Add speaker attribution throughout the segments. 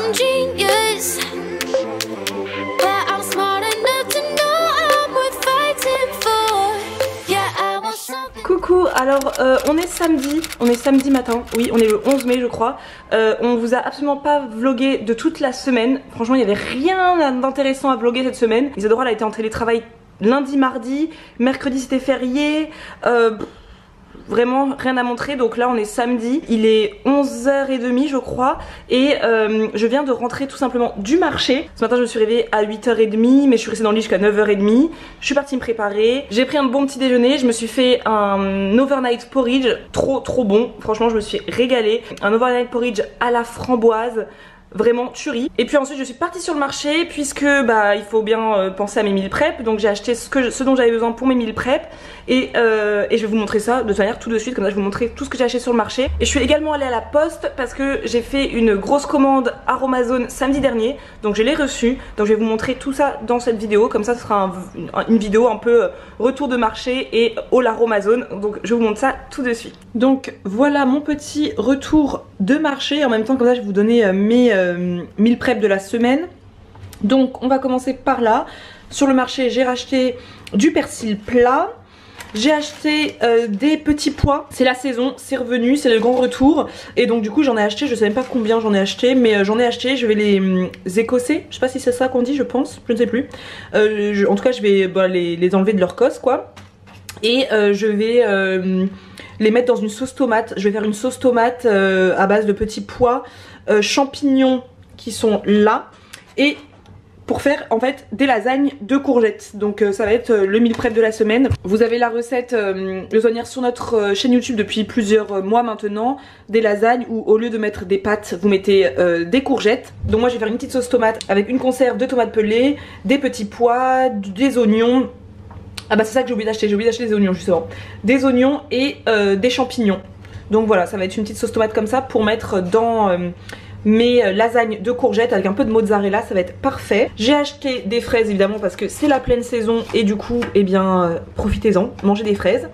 Speaker 1: some genius. Yeah, I'm smart enough to know I'm worth fighting for. Yeah, I want something.
Speaker 2: Coucou, alors on est samedi matin, oui on est le 11 mai je crois. On vous a absolument pas vlogué de toute la semaine, franchement il n'y avait rien d'intéressant à vlogger cette semaine. Isadora elle a été en télétravail lundi, mardi, mercredi c'était férié, vraiment rien à montrer. Donc là on est samedi, il est 11h30 je crois. Et je viens de rentrer tout simplement du marché. Ce matin je me suis réveillée à 8h30, mais je suis restée dans le lit jusqu'à 9h30. Je suis partie me préparer, j'ai pris un bon petit déjeuner. Je me suis fait un overnight porridge, trop bon, franchement je me suis régalée. Un overnight porridge à la framboise, vraiment tuerie. Et puis ensuite je suis partie sur le marché puisque bah il faut bien penser à mes meal prep. Donc j'ai acheté ce dont j'avais besoin pour mes meal prep. Et je vais vous montrer ça de toute manière tout de suite, comme ça je vais vous montrer tout ce que j'ai acheté sur le marché. Et je suis également allée à la poste parce que j'ai fait une grosse commande Aromazone samedi dernier. Donc je l'ai reçue, donc je vais vous montrer tout ça dans cette vidéo. Comme ça ce sera une vidéo un peu retour de marché et haul Aromazone. Donc je vous montre ça tout de suite. Donc voilà mon petit retour de marché. En même temps comme ça je vais vous donner mes meal prep de la semaine. Donc on va commencer par là. Sur le marché j'ai racheté du persil plat. J'ai acheté des petits pois, c'est la saison, c'est revenu, c'est le grand retour. Et donc du coup j'en ai acheté, je sais même pas combien j'en ai acheté, mais j'en ai acheté, je vais les écosser. Je sais pas si c'est ça qu'on dit, je pense, je ne sais plus. En tout cas je vais les enlever de leur cosse quoi. Et je vais les mettre dans une sauce tomate. Je vais faire une sauce tomate à base de petits pois, champignons qui sont là. Et pour faire en fait des lasagnes de courgettes. Donc ça va être le meal prep de la semaine. Vous avez la recette lasagnère sur notre chaîne YouTube depuis plusieurs mois maintenant. Des lasagnes où au lieu de mettre des pâtes vous mettez des courgettes. Donc moi je vais faire une petite sauce tomate avec une conserve de tomates pelées, des petits pois, des oignons. Ah bah c'est ça que j'ai oublié d'acheter des oignons justement. Des oignons et des champignons. Donc voilà, ça va être une petite sauce tomate comme ça pour mettre dans mes lasagnes de courgettes avec un peu de mozzarella, ça va être parfait. J'ai acheté des fraises évidemment parce que c'est la pleine saison et du coup eh bien profitez-en, mangez des fraises.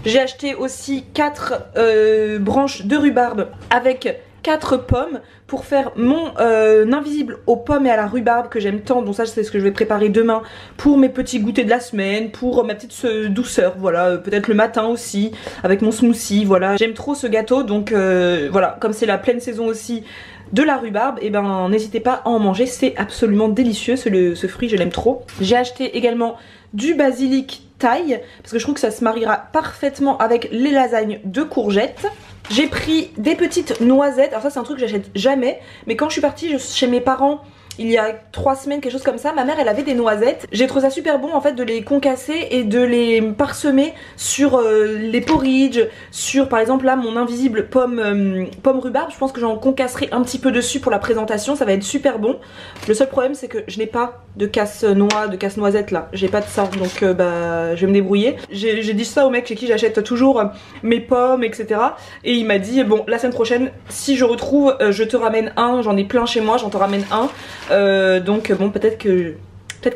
Speaker 2: J'ai acheté aussi 4 branches de rhubarbe avec 4 pommes pour faire mon invisible aux pommes et à la rhubarbe que j'aime tant. Donc ça c'est ce que je vais préparer demain pour mes petits goûters de la semaine, pour ma petite douceur, voilà, peut-être le matin aussi avec mon smoothie, voilà. J'aime trop ce gâteau donc voilà, comme c'est la pleine saison aussi de la rhubarbe, et ben n'hésitez pas à en manger, c'est absolument délicieux ce fruit, je l'aime trop. J'ai acheté également du basilic thaï parce que je trouve que ça se mariera parfaitement avec les lasagnes de courgettes. J'ai pris des petites noisettes, alors ça c'est un truc que j'achète jamais, mais quand je suis partie chez mes parents il y a 3 semaines, quelque chose comme ça, ma mère elle avait des noisettes. J'ai trouvé ça super bon en fait de les concasser et de les parsemer sur les porridge, sur par exemple là mon invisible pomme rhubarbe. Je pense que j'en concasserai un petit peu dessus pour la présentation, ça va être super bon. Le seul problème c'est que je n'ai pas de casse-noix, de casse-noisette là, j'ai pas de ça, donc bah je vais me débrouiller. J'ai dit ça au mec chez qui j'achète toujours mes pommes etc. Et il m'a dit bon la semaine prochaine si je retrouve je te ramène un, j'en ai plein chez moi, j'en te ramène un. Donc bon peut-être qu'il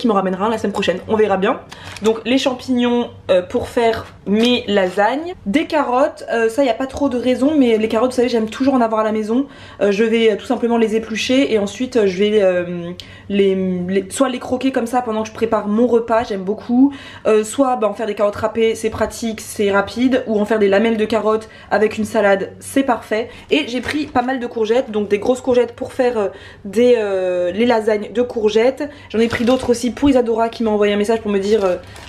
Speaker 2: me ramènera un la semaine prochaine, on verra bien. Donc les champignons pour faire mes lasagnes, des carottes, ça il n'y a pas trop de raison, mais les carottes vous savez j'aime toujours en avoir à la maison. Je vais tout simplement les éplucher et ensuite je vais soit les croquer comme ça pendant que je prépare mon repas, j'aime beaucoup, soit bah, en faire des carottes râpées, c'est pratique, c'est rapide, ou en faire des lamelles de carottes avec une salade, c'est parfait. Et j'ai pris pas mal de courgettes, donc des grosses courgettes pour faire les lasagnes de courgettes. J'en ai pris d'autres aussi pour Isadora qui m'a envoyé un message pour me dire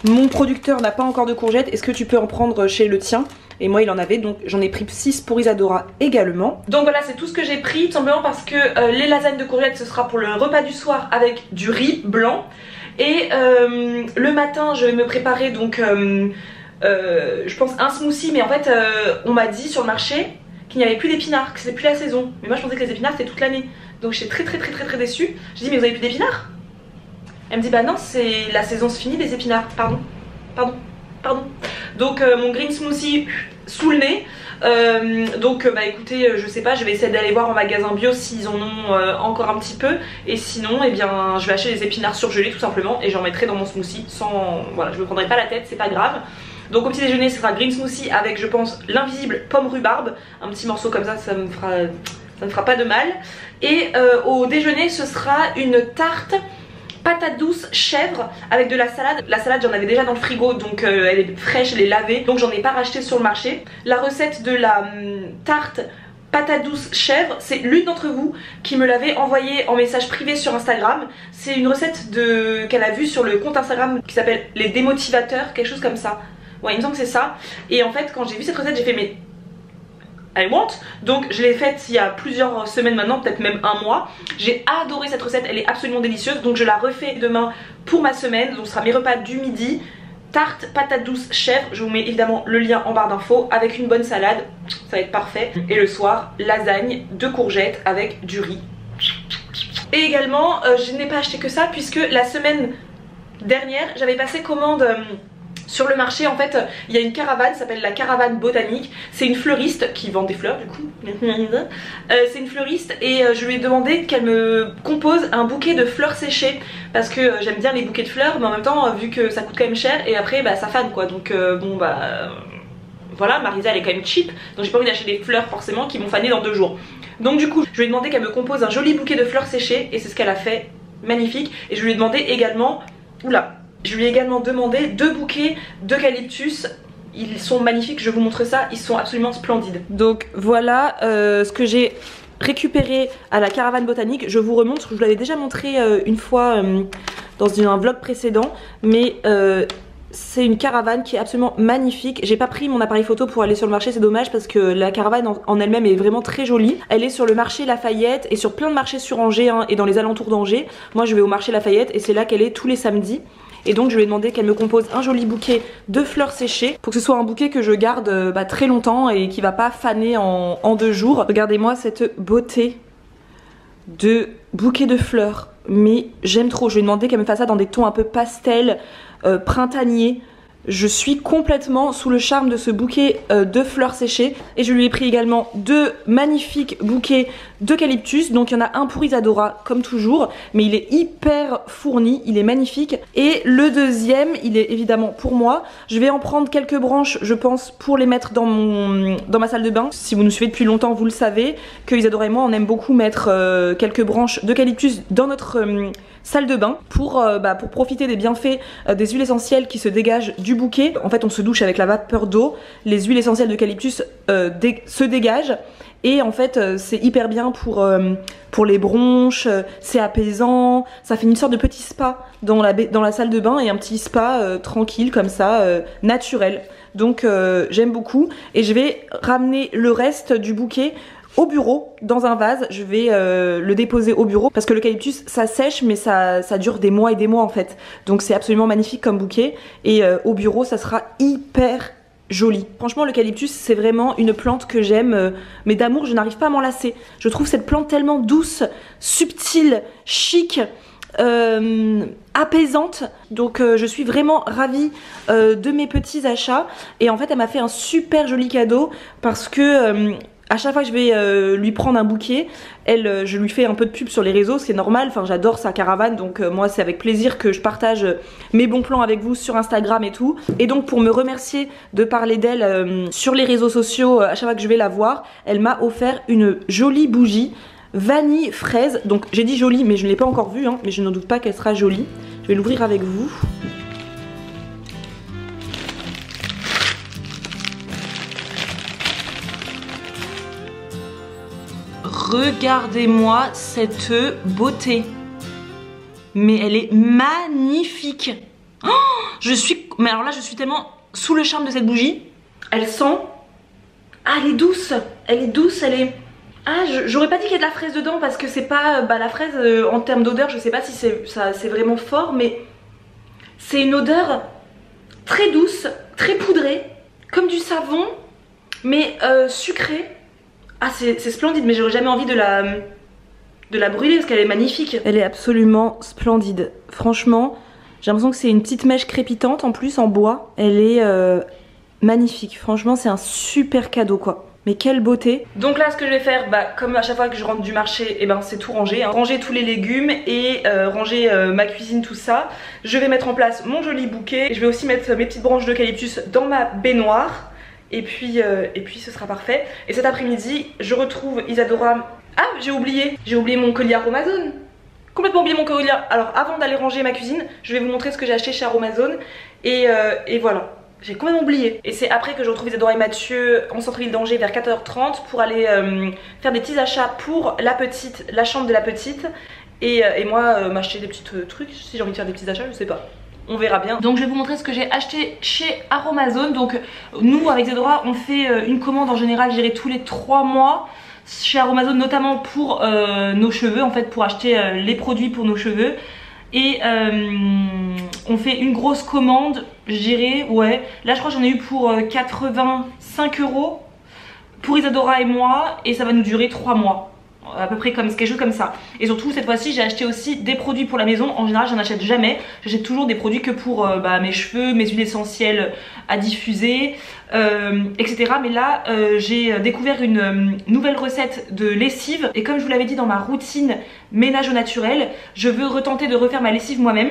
Speaker 2: mon producteur n'a pas encore de courgettes, est-ce que tu peux en prendre chez le tien? Et moi il en avait, donc j'en ai pris 6 pour Isadora également. Donc voilà, c'est tout ce que j'ai pris, tout simplement parce que les lasagnes de courgettes ce sera pour le repas du soir avec du riz blanc. Et le matin je vais me préparer donc je pense un smoothie, mais en fait on m'a dit sur le marché qu'il n'y avait plus d'épinards, que c'était plus la saison. Mais moi je pensais que les épinards c'était toute l'année. Donc j'étais très déçue. J'ai dit mais vous avez plus d'épinards? Elle me dit bah non, c'est la saison se finit des épinards. Pardon. Donc mon green smoothie sous le nez. Donc bah écoutez, je sais pas, je vais essayer d'aller voir en magasin bio s'ils en ont encore un petit peu. Et sinon eh bien je vais acheter des épinards surgelés tout simplement et j'en mettrai dans mon smoothie sans... Voilà, je me prendrai pas la tête, c'est pas grave. Donc au petit déjeuner ce sera green smoothie avec je pense l'invisible pomme rhubarbe. Un petit morceau comme ça, ça ça ne fera pas de mal. Et au déjeuner ce sera une tarte patate douce chèvre avec de la salade. La salade j'en avais déjà dans le frigo donc elle est fraîche, elle est lavée, donc j'en ai pas racheté sur le marché. La recette de la tarte patate douce chèvre, c'est l'une d'entre vous qui me l'avait envoyée en message privé sur Instagram. C'est une recette qu'elle a vue sur le compte Instagram qui s'appelle les démotivateurs, quelque chose comme ça. Ouais, il me semble que c'est ça. Et en fait quand j'ai vu cette recette j'ai fait mais I want. Donc je l'ai faite il y a plusieurs semaines maintenant, peut-être même un mois. J'ai adoré cette recette, elle est absolument délicieuse. Donc je la refais demain pour ma semaine. Donc ce sera mes repas du midi. Tarte patate douce chèvre, je vous mets évidemment le lien en barre d'infos, avec une bonne salade, ça va être parfait. Et le soir, lasagne de courgettes avec du riz. Et également, je n'ai pas acheté que ça puisque la semaine dernière, j'avais passé commande sur le marché. En fait, il y a une caravane, ça s'appelle la caravane botanique. C'est une fleuriste qui vend des fleurs du coup. C'est une fleuriste et je lui ai demandé qu'elle me compose un bouquet de fleurs séchées. Parce que j'aime bien les bouquets de fleurs, mais en même temps, vu que ça coûte quand même cher, et après bah ça fane quoi. Donc bon bah voilà, Marisa elle est quand même cheap. Donc j'ai pas envie d'acheter des fleurs forcément qui vont faner dans 2 jours. Donc du coup, je lui ai demandé qu'elle me compose un joli bouquet de fleurs séchées. Et c'est ce qu'elle a fait, magnifique. Et je lui ai demandé également, je lui ai également demandé 2 bouquets d'eucalyptus. Ils sont magnifiques, je vous montre ça, ils sont absolument splendides. Donc voilà ce que j'ai récupéré à la caravane botanique. Je vous remontre, je vous l'avais déjà montré une fois dans un vlog précédent. Mais c'est une caravane qui est absolument magnifique. J'ai pas pris mon appareil photo pour aller sur le marché, c'est dommage parce que la caravane en elle-même est vraiment très jolie. Elle est sur le marché Lafayette et sur plein de marchés sur Angers hein, et dans les alentours d'Angers. Moi je vais au marché Lafayette et c'est là qu'elle est tous les samedis. Et donc je lui ai demandé qu'elle me compose un joli bouquet de fleurs séchées pour que ce soit un bouquet que je garde très longtemps et qui va pas faner en 2 jours. Regardez-moi cette beauté de bouquet de fleurs, mais j'aime trop. Je lui ai demandé qu'elle me fasse ça dans des tons un peu pastel, printaniers. Je suis complètement sous le charme de ce bouquet de fleurs séchées. Et je lui ai pris également 2 magnifiques bouquets d'eucalyptus. Donc il y en a un pour Isadora comme toujours, mais il est hyper fourni, il est magnifique. Et le deuxième, il est évidemment pour moi. Je vais en prendre quelques branches je pense pour les mettre dans ma salle de bain. Si vous nous suivez depuis longtemps vous le savez que Isadora et moi on aime beaucoup mettre quelques branches d'eucalyptus dans notre salle de bain pour profiter des bienfaits des huiles essentielles qui se dégagent du bouquet. En fait on se douche avec la vapeur d'eau, les huiles essentielles d'eucalyptus se dégagent et en fait c'est hyper bien pour les bronches, c'est apaisant, ça fait une sorte de petit spa dans la salle de bain et un petit spa tranquille comme ça, naturel. Donc j'aime beaucoup et je vais ramener le reste du bouquet au bureau dans un vase. Je vais le déposer au bureau parce que l'eucalyptus ça sèche mais ça dure des mois et des mois en fait, donc c'est absolument magnifique comme bouquet et au bureau ça sera hyper joli. Franchement l'eucalyptus c'est vraiment une plante que j'aime mais d'amour je n'arrive pas à m'en lasser. Je trouve cette plante tellement douce, subtile, chic, apaisante. Donc je suis vraiment ravie de mes petits achats et en fait elle m'a fait un super joli cadeau parce que à chaque fois que je vais lui prendre un bouquet, je lui fais un peu de pub sur les réseaux, c'est normal, enfin j'adore sa caravane, donc moi c'est avec plaisir que je partage mes bons plans avec vous sur Instagram et tout. Et donc pour me remercier de parler d'elle sur les réseaux sociaux, à chaque fois que je vais la voir, elle m'a offert une jolie bougie vanille fraise. Donc j'ai dit jolie mais je ne l'ai pas encore vue, hein, mais je n'en doute pas qu'elle sera jolie. Je vais l'ouvrir avec vous. Regardez-moi cette beauté. Mais elle est magnifique. Oh, mais alors là je suis tellement sous le charme de cette bougie. Elle sent... Ah elle est douce. Elle est douce, elle est... Ah j'aurais pas dit qu'il y a de la fraise dedans parce que c'est pas... la fraise en termes d'odeur je sais pas si c'est vraiment fort, mais c'est une odeur très douce, très poudrée, comme du savon, mais sucré. Ah c'est splendide, mais j'aurais jamais envie de la brûler parce qu'elle est magnifique. Elle est absolument splendide. Franchement, j'ai l'impression que c'est une petite mèche crépitante en plus en bois. Elle est magnifique. Franchement, c'est un super cadeau quoi. Mais quelle beauté. Donc là ce que je vais faire, comme à chaque fois que je rentre du marché, c'est tout ranger, hein. Ranger tous les légumes et ranger ma cuisine, tout ça. Je vais mettre en place mon joli bouquet. Je vais aussi mettre mes petites branches d'eucalyptus dans ma baignoire. Et puis ce sera parfait. Et cet après-midi je retrouve Isadora Ah, j'ai oublié mon colis Aromazone. Complètement oublié mon colis. Alors avant d'aller ranger ma cuisine, je vais vous montrer ce que j'ai acheté chez Aromazone. Et voilà, j'ai complètement oublié. Et c'est après que je retrouve Isadora et Mathieu en centre-ville d'Angers vers 14h30 pour aller faire des petits achats pour la chambre de la petite. Et moi m'acheter des petits trucs si j'ai envie de faire des petits achats, je sais pas. On verra bien. Donc je vais vous montrer ce que j'ai acheté chez Aromazone. Donc nous avec Isadora on fait une commande en général, je dirais tous les 3 mois. Chez Aromazone notamment pour nos cheveux, en fait pour acheter les produits pour nos cheveux. Et on fait une grosse commande, je dirais, ouais. Là je crois que j'en ai eu pour 85 € pour Isadora et moi. Et ça va nous durer 3 mois. À peu près comme quelque chose comme ça. Et surtout cette fois-ci j'ai acheté aussi des produits pour la maison. En général j'en achète jamais, j'achète toujours des produits que pour mes cheveux, mes huiles essentielles à diffuser, etc. Mais là j'ai découvert une nouvelle recette de lessive. Et comme je vous l'avais dit dans ma routine ménage au naturel, je veux retenter de refaire ma lessive moi-même.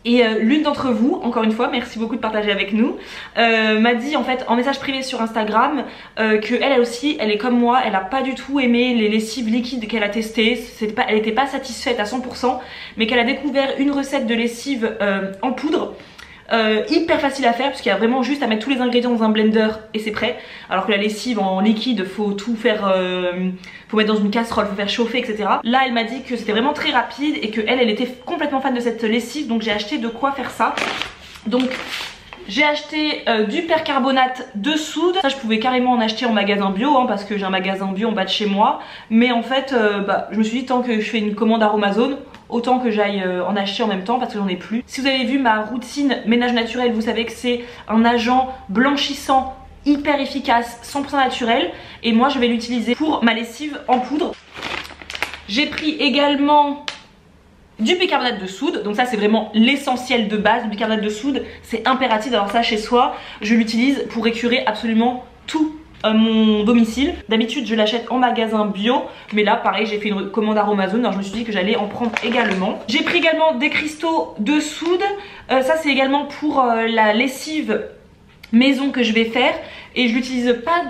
Speaker 2: Et l'une d'entre vous, encore une fois, merci beaucoup de partager avec nous, m'a dit en fait en message privé sur Instagram que elle aussi, elle est comme moi, elle a pas du tout aimé les lessives liquides qu'elle a testées, elle était pas satisfaite à 100%, mais qu'elle a découvert une recette de lessive en poudre. Hyper facile à faire parce qu'il y a vraiment juste à mettre tous les ingrédients dans un blender et c'est prêt. Alors que la lessive en liquide faut tout faire, faut mettre dans une casserole, faut faire chauffer, etc. Là elle m'a dit que c'était vraiment très rapide et que elle était complètement fan de cette lessive, donc j'ai acheté de quoi faire ça. Donc j'ai acheté du percarbonate de soude. Ça je pouvais carrément en acheter en magasin bio hein, parce que j'ai un magasin bio en bas de chez moi. Mais en fait je me suis dit tant que je fais une commande Aromazone, autant que j'aille en acheter en même temps parce que j'en ai plus. Si vous avez vu ma routine ménage naturel, vous savez que c'est un agent blanchissant hyper efficace, 100% naturel. Et moi je vais l'utiliser pour ma lessive en poudre. J'ai pris également du bicarbonate de soude, donc ça c'est vraiment l'essentiel de base. Du bicarbonate de soude c'est impératif d'avoir ça chez soi. Je l'utilise pour écurer absolument tout mon domicile. D'habitude je l'achète en magasin bio, mais là pareil j'ai fait une commande Aromazone, alors je me suis dit que j'allais en prendre également. J'ai pris également des cristaux de soude, ça c'est également pour la lessive maison que je vais faire et je l'utilise pas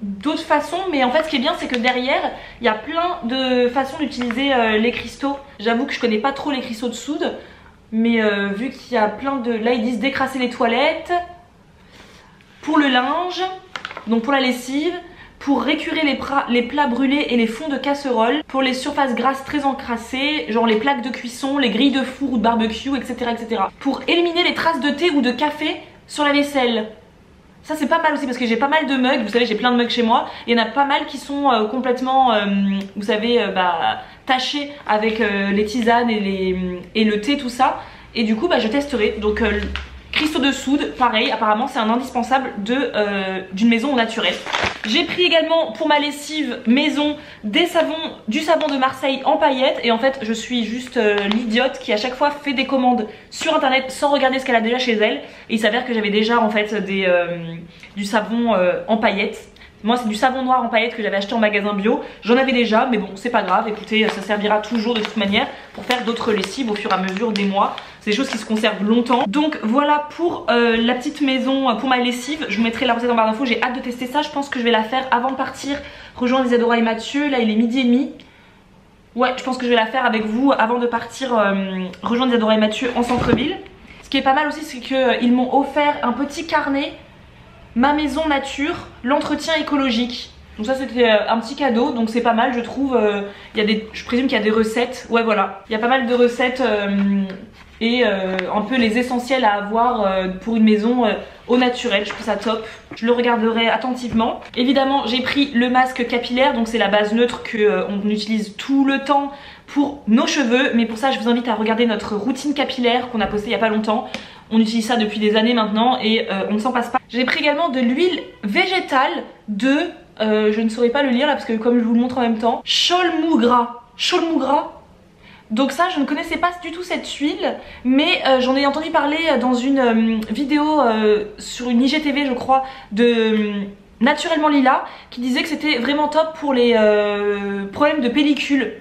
Speaker 2: d'autres façons, mais en fait ce qui est bien c'est que derrière il y a plein de façons d'utiliser les cristaux. J'avoue que je connais pas trop les cristaux de soude, mais vu qu'il y a plein de... Là ils disent décrasser les toilettes, pour le linge, donc pour la lessive, pour récurer les plats brûlés et les fonds de casserole, pour les surfaces grasses très encrassées, genre les plaques de cuisson, les grilles de four ou de barbecue, etc., etc. Pour éliminer les traces de thé ou de café sur la vaisselle. Ça c'est pas mal aussi parce que j'ai pas mal de mugs, vous savez j'ai plein de mugs chez moi. Il y en a pas mal qui sont complètement, vous savez, tachés avec les tisanes et le thé, tout ça. Et du coup je testerai. Donc cristaux de soude, pareil, apparemment c'est un indispensable d'une maison au naturel. J'ai pris également pour ma lessive maison du savon de Marseille en paillettes. Et en fait je suis juste l'idiote qui à chaque fois fait des commandes sur internet sans regarder ce qu'elle a déjà chez elle. Et il s'avère que j'avais déjà en fait du savon en paillettes. Moi c'est du savon noir en paillettes que j'avais acheté en magasin bio. J'en avais déjà mais bon c'est pas grave, écoutez ça servira toujours de toute manière pour faire d'autres lessives au fur et à mesure des mois. C'est des choses qui se conservent longtemps. Donc voilà pour la petite maison, pour ma lessive. Je vous mettrai la recette en barre d'infos, j'ai hâte de tester ça. Je pense que je vais la faire avant de partir rejoindre Isadora et Mathieu. Là il est 12h30. Ouais je pense que je vais la faire avec vous avant de partir rejoindre Isadora et Mathieu en centre-ville. Ce qui est pas mal aussi c'est qu'ils m'ont offert un petit carnet Ma maison nature, l'entretien écologique. Donc ça c'était un petit cadeau, donc c'est pas mal je trouve. Je présume qu'il y a des recettes. Ouais voilà, il y a pas mal de recettes et un peu les essentiels à avoir pour une maison au naturel. Je trouve ça top, je le regarderai attentivement. Évidemment j'ai pris le masque capillaire, donc c'est la base neutre qu'on utilise tout le temps pour nos cheveux. Mais pour ça je vous invite à regarder notre routine capillaire qu'on a postée il y a pas longtemps. On utilise ça depuis des années maintenant et on ne s'en passe pas. J'ai pris également de l'huile végétale de, je ne saurais pas le lire là parce que comme je vous le montre en même temps, Cholmougra. Donc ça je ne connaissais pas du tout cette huile, mais j'en ai entendu parler dans une vidéo sur une IGTV je crois de Naturellement Lila qui disait que c'était vraiment top pour les problèmes de pellicule.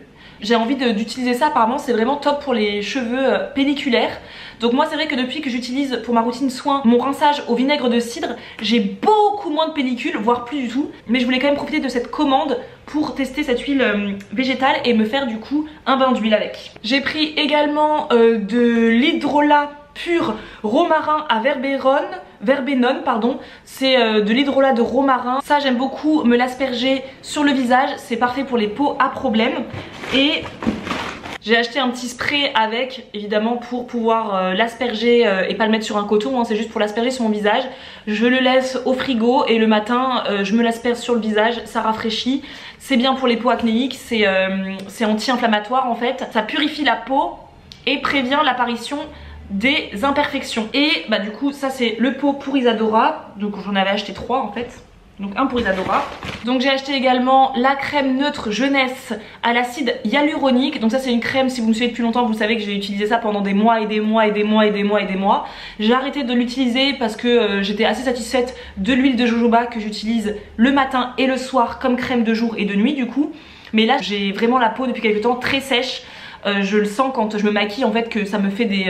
Speaker 2: J'ai envie d'utiliser ça, apparemment c'est vraiment top pour les cheveux pelliculaires. Donc moi c'est vrai que depuis que j'utilise pour ma routine soin mon rinçage au vinaigre de cidre, j'ai beaucoup moins de pellicules, voire plus du tout. Mais je voulais quand même profiter de cette commande pour tester cette huile végétale et me faire du coup un bain d'huile avec. J'ai pris également de l'hydrolat pur romarin à verbenone pardon, c'est de l'hydrolat de romarin. Ça j'aime beaucoup me l'asperger sur le visage, c'est parfait pour les peaux à problème. Et j'ai acheté un petit spray avec, évidemment pour pouvoir l'asperger et pas le mettre sur un coton, hein, c'est juste pour l'asperger sur mon visage. Je le laisse au frigo et le matin je me l'asperge sur le visage, ça rafraîchit. C'est bien pour les peaux acnéiques, c'est anti-inflammatoire en fait. Ça purifie la peau et prévient l'apparition des imperfections. Et bah du coup ça c'est le pot pour Isadora, donc j'en avais acheté 3 en fait, donc un pour Isadora. Donc j'ai acheté également la crème neutre jeunesse à l'acide hyaluronique. Donc ça c'est une crème, si vous me suivez depuis longtemps vous savez que j'ai utilisé ça pendant des mois et des mois et des mois et des mois et des mois. J'ai arrêté de l'utiliser parce que j'étais assez satisfaite de l'huile de jojoba que j'utilise le matin et le soir comme crème de jour et de nuit du coup. Mais là j'ai vraiment la peau depuis quelques temps très sèche. Je le sens quand je me maquille en fait que ça me fait des...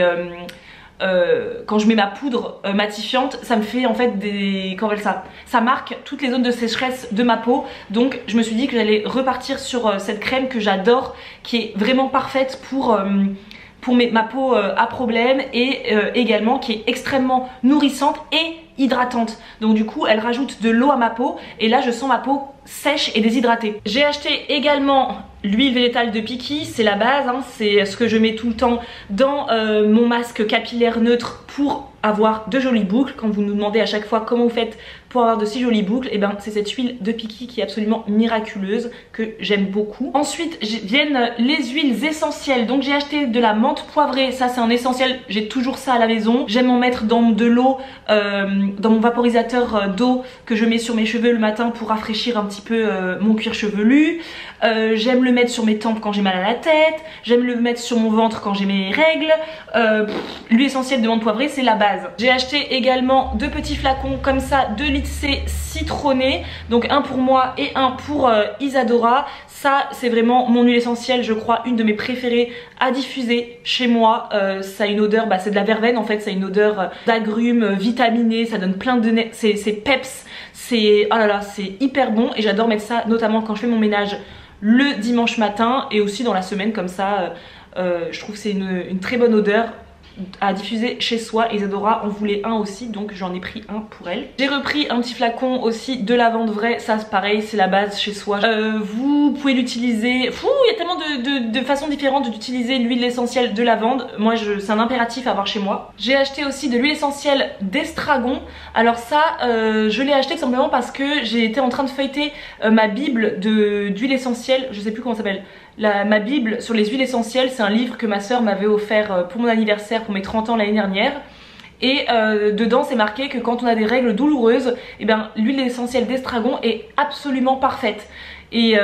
Speaker 2: quand je mets ma poudre matifiante, ça me fait en fait des... comment on appelle ça ? Ça marque toutes les zones de sécheresse de ma peau. Donc je me suis dit que j'allais repartir sur cette crème que j'adore, qui est vraiment parfaite pour ma peau à problème et également qui est extrêmement nourrissante et hydratante. Donc du coup elle rajoute de l'eau à ma peau et là je sens ma peau sèche et déshydratée. J'ai acheté également l'huile végétale de Piki, c'est la base, hein, c'est ce que je mets tout le temps dans mon masque capillaire neutre pour avoir de jolies boucles. Quand vous nous demandez à chaque fois comment vous faites pour avoir de si jolies boucles, et ben c'est cette huile de Piki qui est absolument miraculeuse, que j'aime beaucoup. Ensuite viennent les huiles essentielles, donc j'ai acheté de la menthe poivrée, ça c'est un essentiel, j'ai toujours ça à la maison. J'aime en mettre dans de l'eau, dans mon vaporisateur d'eau que je mets sur mes cheveux le matin pour rafraîchir un petit peu mon cuir chevelu. J'aime le mettre sur mes tempes quand j'ai mal à la tête, j'aime le mettre sur mon ventre quand j'ai mes règles. L'huile essentielle de menthe poivrée c'est la base. J'ai acheté également 2 petits flacons comme ça de litre C citronné, donc un pour moi et un pour Isadora. Ça c'est vraiment mon huile essentielle, je crois une de mes préférées à diffuser chez moi. Ça a une odeur, bah, c'est de la verveine en fait, ça a une odeur d'agrumes vitaminé, ça donne plein de... c'est peps, c'est... oh là là, c'est hyper bon et j'adore mettre ça notamment quand je fais mon ménage le dimanche matin et aussi dans la semaine comme ça. Je trouve que c'est une très bonne odeur à diffuser chez soi. Isadora en voulait un aussi, donc j'en ai pris un pour elle. J'ai repris un petit flacon aussi de lavande vraie, ça c'est pareil, c'est la base chez soi. Vous pouvez l'utiliser, il y a tellement de façons différentes d'utiliser l'huile essentielle de lavande. Moi c'est un impératif à avoir chez moi. J'ai acheté aussi de l'huile essentielle d'estragon. Alors ça je l'ai acheté tout simplement parce que j'ai été en train de feuilleter ma bible d'huile essentielle, je sais plus comment ça s'appelle. Ma bible sur les huiles essentielles, c'est un livre que ma soeur m'avait offert pour mon anniversaire, pour mes 30 ans l'année dernière. Et dedans c'est marqué que quand on a des règles douloureuses, eh ben, l'huile essentielle d'estragon est absolument parfaite. Et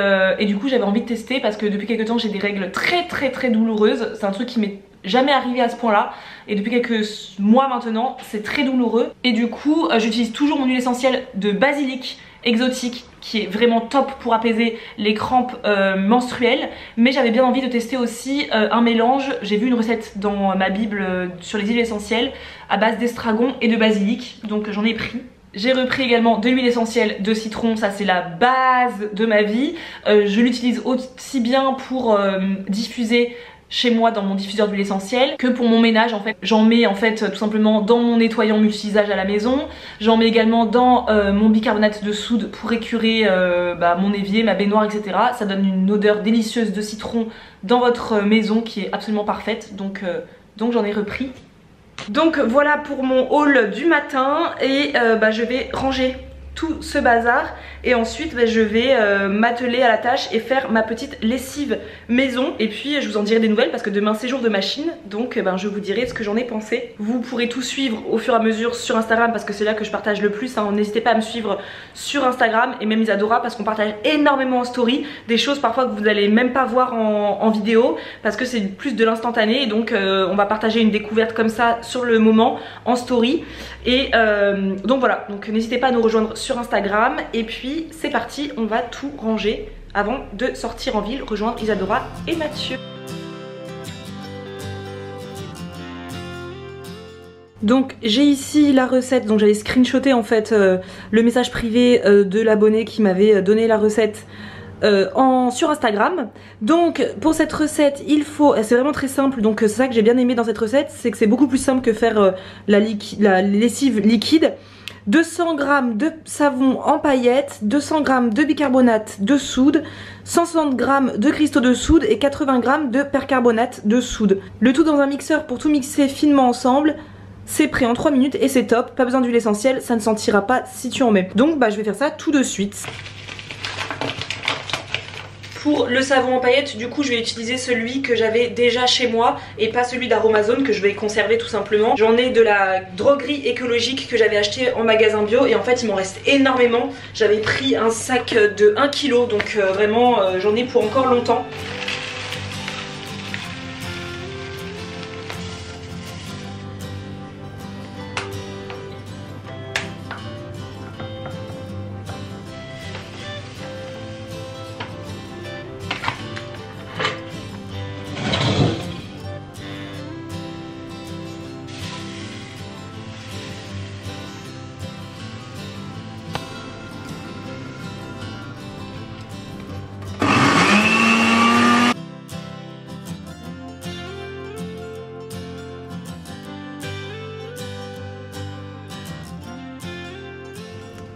Speaker 2: du coup j'avais envie de tester parce que depuis quelques temps j'ai des règles très douloureuses. C'est un truc qui m'est jamais arrivé à ce point là. Et depuis quelques mois maintenant c'est très douloureux. Et du coup j'utilise toujours mon huile essentielle de basilic exotique qui est vraiment top pour apaiser les crampes menstruelles, mais j'avais bien envie de tester aussi un mélange. J'ai vu une recette dans ma bible sur les huiles essentielles à base d'estragon et de basilic, donc j'en ai pris. J'ai repris également de l'huile essentielle de citron, ça c'est la base de ma vie. Je l'utilise aussi bien pour diffuser chez moi dans mon diffuseur d'huile essentielle que pour mon ménage en fait. J'en mets en fait tout simplement dans mon nettoyant multi-usage à la maison. J'en mets également dans mon bicarbonate de soude pour écurer mon évier, ma baignoire, etc. Ça donne une odeur délicieuse de citron dans votre maison qui est absolument parfaite, donc j'en ai repris. Donc voilà pour mon haul du matin et je vais ranger tout ce bazar et ensuite je vais m'atteler à la tâche et faire ma petite lessive maison. Et puis je vous en dirai des nouvelles parce que demain c'est jour de machine, donc je vous dirai ce que j'en ai pensé. Vous pourrez tout suivre au fur et à mesure sur Instagram parce que c'est là que je partage le plus, hein. N'hésitez pas à me suivre sur Instagram et même Isadora parce qu'on partage énormément en story des choses parfois que vous n'allez même pas voir en vidéo parce que c'est plus de l'instantané, et donc on va partager une découverte comme ça sur le moment en story. Et donc voilà, donc n'hésitez pas à nous rejoindre sur Instagram et puis c'est parti, on va tout ranger avant de sortir en ville, rejoindre Isadora et Mathieu. Donc j'ai ici la recette, donc j'avais screenshoté en fait le message privé de l'abonné qui m'avait donné la recette sur Instagram. Donc pour cette recette il faut, c'est vraiment très simple, donc c'est ça que j'ai bien aimé dans cette recette, c'est que c'est beaucoup plus simple que faire la lessive liquide. 200 g de savon en paillettes, 200 g de bicarbonate de soude, 160 g de cristaux de soude et 80 g de percarbonate de soude. Le tout dans un mixeur pour tout mixer finement ensemble. C'est prêt en 3 minutes et c'est top, pas besoin d'huile essentielle, ça ne sentira pas si tu en mets. Donc bah je vais faire ça tout de suite. Pour le savon en paillettes, du coup je vais utiliser celui que j'avais déjà chez moi et pas celui d'Aromazone que je vais conserver tout simplement. J'en ai de la droguerie écologique que j'avais acheté en magasin bio et en fait il m'en reste énormément. J'avais pris un sac de 1 kg donc vraiment j'en ai pour encore longtemps.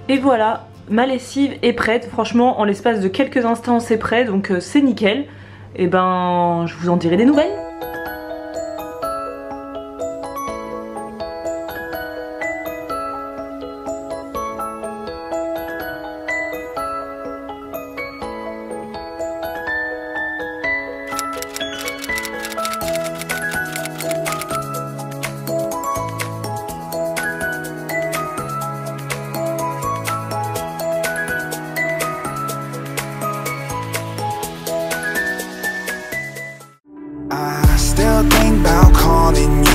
Speaker 2: Et voilà, ma lessive est prête, franchement en l'espace de quelques instants c'est prêt, donc c'est nickel. Et ben je vous en dirai des nouvelles.
Speaker 3: I still think about calling you.